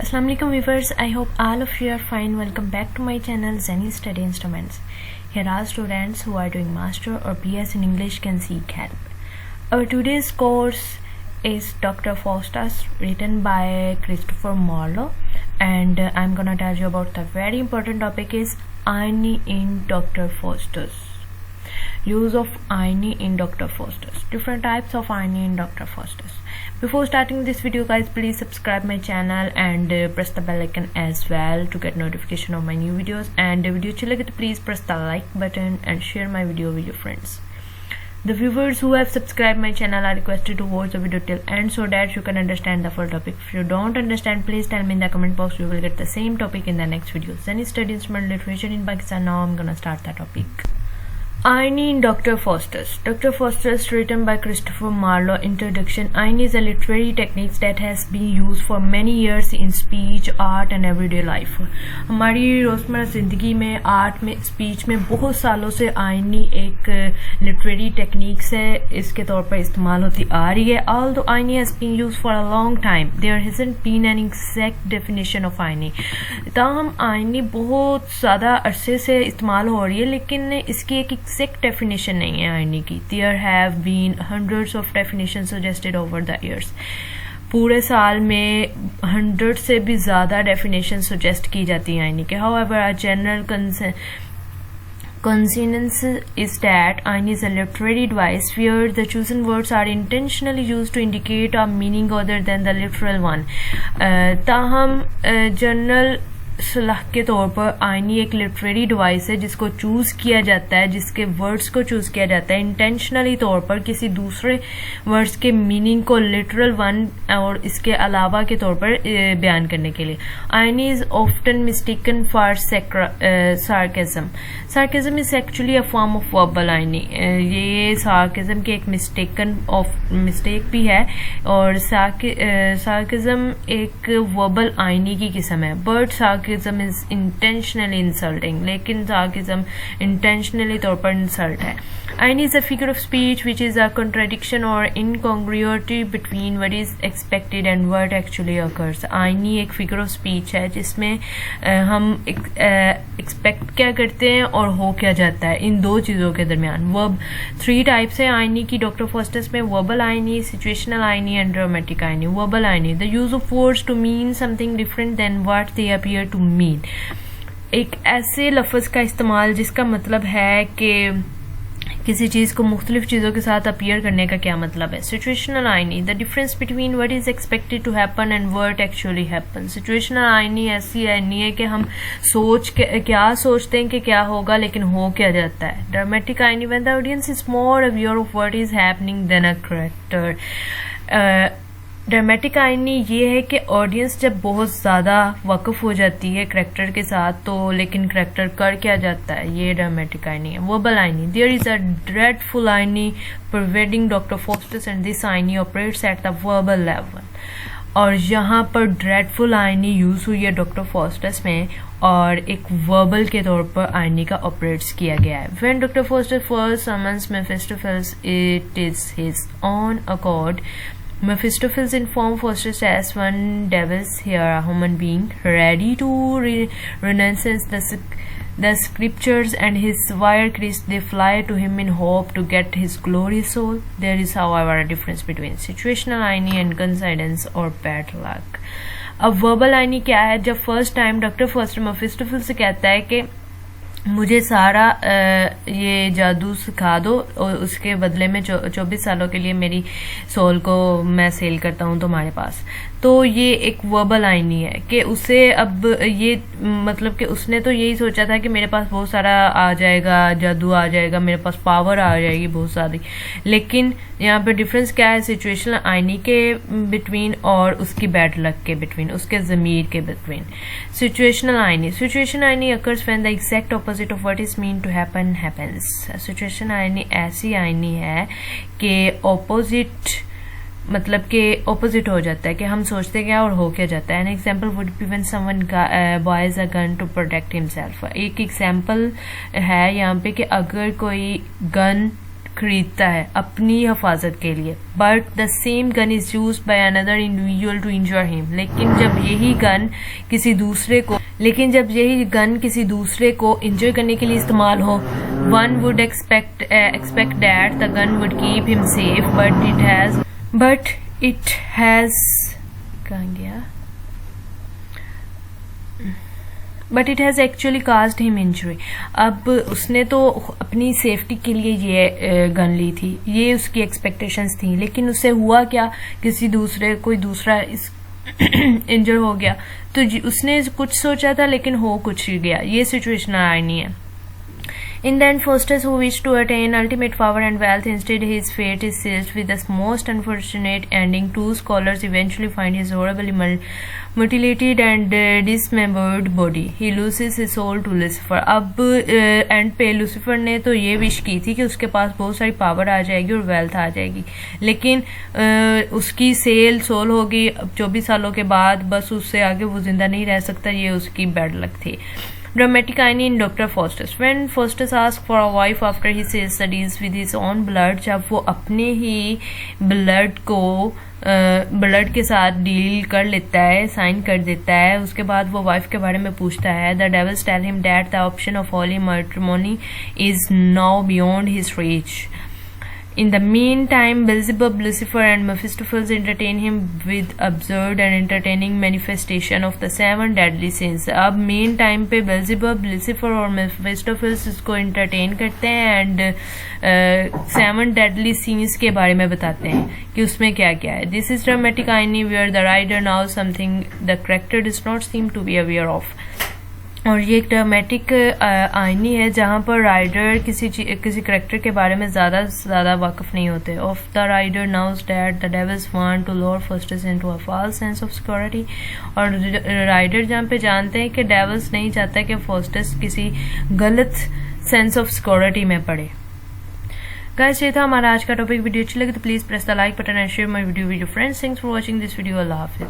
Assalamu alaikum viewers, I hope all of you are fine. Welcome back to my channel Zenny Study Instruments. Here are students who are doing master or PS in English can seek help. Our today's course is Dr. Faustus, written by Christopher Marlowe, and I'm gonna tell you about the very important topic is irony in Dr. Faustus. Use of irony in Dr. Faustus. Different types of irony in Dr. Faustus. Before starting this video guys, please subscribe my channel and press the bell icon as well to get notification of my new videos, and video अच्छी लगे तो please press the like button and share my video with your friends. The viewers who have subscribed my channel are requested to watch the video till end so that you can understand the full topic. If you don't understand, please tell me in the comment box. We will get the same topic in the next video. Zenny Study Instrument Literature in Pakistan. Now I'm gonna start the topic. Irony in Dr. Faustus. Dr. Faustus, written by Christopher Marlowe. Introduction. Irony is a literary technique that has been used for many years in speech, art and everyday life. हमारी रोजमर्रा जिंदगी में, art में, speech में बहुत सालों से irony एक literary techniques है, इसके तौर पर इस्तेमाल होती आ रही है. Although irony has been used for a long time, there hasn't been an exact definition of irony. ताहम irony बहुत ज़्यादा अरसे से इस्तेमाल हो रही है, लेकिन इसकी एक exact definition नहीं है irony की. There have been hundreds of definitions suggested over the years. पूरे साल में 100 से भी ज़्यादा definition suggest की जाती है irony के. However, a general consensus is that irony is a literary device where the chosen words are intentionally used to indicate a meaning other than the literal one. ताहम जनरल सलाह के तौर पर आईनी एक लिटरेरी डिवाइस है जिसको चूज़ किया जाता है, जिसके वर्ड्स को चूज़ किया जाता है इंटेंशनली तौर पर किसी दूसरे वर्ड्स के मीनिंग को लिटरल वन और इसके अलावा के तौर पर बयान करने के लिए. आईनी is often mistaken for sarcasm. Sarcasm is actually a form of verbal आईनी. ये सार्केज्म की एक मिस्टेक भी है और सार्केज्म एक वर्बल आईनी की किस्म है. But sarcasm is intentionally insulting, लेकिन sarcasm intentionally तौर पर insult है. Irony is a figure of speech which is a contradiction or incongruity between what is expected and what actually occurs. Irony एक figure of speech है जिसमें हम expect क्या करते हैं और हो क्या जाता है, इन दो चीज़ों के दरमियान. Verb 3 types है irony की डॉक्टर फॉस्टस में. verbal irony, situational irony and dramatic irony. verbal irony, the use of words to mean something different than what they appear to mean. एक ऐसे लफ्ज़ का इस्तेमाल जिसका मतलब है कि किसी चीज़ को मुख्तलिफ चीज़ों के साथ अपीयर करने का क्या मतलब है. Situational irony, the difference between what is expected to happen and what actually happen. Situational irony ऐसी आईनी है कि हम क्या सोचते हैं कि क्या होगा लेकिन हो क्या जाता है. Dramatic irony, when the audience is more aware of what is happening then a character. Dramatic irony ये है कि ऑडियंस जब बहुत ज़्यादा वाकिफ हो जाती है करेक्टर के साथ तो लेकिन करेक्टर कर क्या जाता है, ये ड्रामेटिक आईनी है. Verbal irony, there is a dreadful irony pervading Doctor Faustus and this irony operates at the verbal level. और यहाँ पर ड्रेडफुल आईनी यूज़ हुई है डॉक्टर फॉस्टस में और एक वर्बल के तौर पर आईनी का ऑपरेट्स किया गया है. When Doctor Faustus first summons Mephistopheles it is his own accord. Mephistopheles informed Faustus as one devil's here, a human being ready to renounce the scriptures and his wire Christ. They fly to him in hope to get his glorious soul. There is, however, a difference between situational irony and coincidence or bad luck. अब verbal आईनी क्या है? जब first time doctor Faustus मेफिस्टोफेल से कहता है कि मुझे सारा ये जादू सिखा दो और उसके बदले में 24 सालों के लिए मेरी सोल को मैं सेल करता हूँ तुम्हारे पास. तो ये एक वर्बल आईनी है कि उसे अब ये मतलब कि उसने तो यही सोचा था कि मेरे पास बहुत सारा आ जाएगा, जादू आ जाएगा, मेरे पास पावर आ जाएगी बहुत सारी. लेकिन यहाँ पे डिफरेंस क्या है सिचुएशनल आईनी के बिटवीन और उसकी बैड लक के बिटवीन, उसके ज़मीर के between. Situational irony, situational irony occurs when the exact opposite of what is mean to happen happens. Situational irony ऐसी आईनी है कि ऑपोजिट मतलब कि ऑपोजिट हो जाता है कि हम सोचते क्या और हो क्या जाता है. An example would be when someone buys a gun to protect himself. एक एग्जाम्पल है यहाँ पे कि अगर कोई गन खरीदता है अपनी हिफाजत के लिए, but the same gun is used by another individual to injure him. लेकिन जब यही गन किसी दूसरे को इंजर करने के लिए इस्तेमाल हो, one would expect that the gun would keep him safe, but it has actually caused him injury. अब उसने तो अपनी सेफ्टी के लिए ये गन ली थी, ये उसकी एक्सपेक्टेशंस थी, लेकिन उससे हुआ क्या, कोई दूसरा इस इंजर हो गया। तो उसने कुछ सोचा था लेकिन हो कुछ गया। ये सिचुएशन आनी है। In the end, Faustus, who wished to attain ultimate power and wealth, instead his fate is sealed with the most unfortunate ending. Two scholars eventually find his horribly mutilated and dismembered body. He loses his soul to Lucifer. अब and पे Lucifer ने तो ये wish की थी कि उसके पास बहुत सारी पावर आ जाएगी और वेल्थ आ जाएगी, लेकिन उसकी सोल होगी 24 सालों के बाद। बस उससे आगे वो जिंदा नहीं रह सकता, ये उसकी बैड लक थी। Dramatic irony in Dr. Faustus. When Faustus asks for a wife after he says studies with his own blood, जब वो अपने ही ब्लड के साथ डील कर लेता है, साइन कर देता है, उसके बाद वो वाइफ के बारे में पूछता है, the devils tell him that the option of holy matrimony is now beyond his reach. In the meantime, Beelzebub, Lucifer, and Mephistopheles entertain him with absurd and entertaining manifestation of the 7 deadly sins. अब main time पे Beelzebub, Lucifer और Mephistopheles इसको entertain करते हैं and 7 deadly sins के बारे में बताते हैं कि उसमें क्या क्या है. This is dramatic irony where the writer knows something the character does not seem to be aware of. और ये एक ड्रामेटिक आईनी है जहाँ पर राइडर किसी करेक्टर के बारे में ज़्यादा वाकिफ नहीं होते. Of the rider knows that the devils want to lure Faustus into a false sense of security. और राइडर जहाँ पे जानते हैं कि डेविल्स नहीं चाहता कि फॉस्टस किसी गलत सेंस ऑफ सिक्योरिटी में पड़े. गाइस, ये था हमारा आज का टॉपिक. वीडियो अच्छी लगी तो please press the like button and share my video with your friends. Thanks for watching this video. Allah Hafiz.